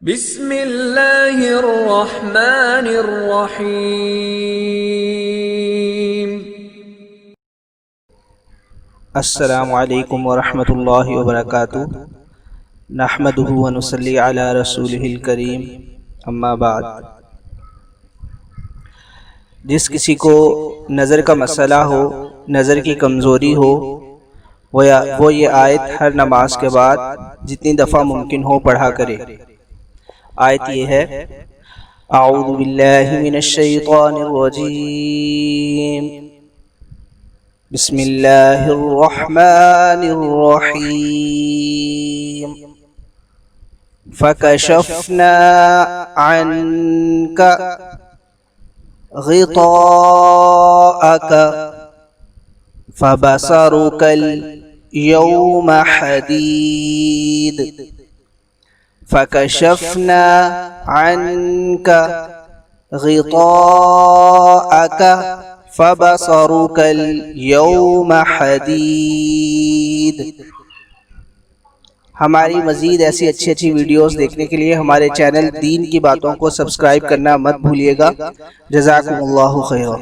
بسم اللہ الرحمن الرحیم۔ السلام علیکم ورحمۃ اللہ وبرکاتہ۔ نحمدہ ونصلی علی رسولہ الکریم، اما بعد۔ جس کسی کو نظر کا مسئلہ ہو، نظر کی کمزوری ہو، وہ یہ آیت ہر نماز کے بعد جتنی دفعہ ممکن ہو پڑھا کرے۔ آیت یہ ہے: اعوذ باللہ من الشیطان الرجیم، بسم اللہ الرحمن الرحیم۔ فکشفنا عنک غطاءک فبصرک اليوم حدید۔ فکشفنا عنک غطاءک فبصرک اليوم حدید۔ ہماری مزید ایسی اچھی ویڈیوز دیکھنے کے لیے ہمارے چینل دین کی باتوں کو سبسکرائب کرنا مت بھولیے گا۔ جزاکم اللہ خیرا۔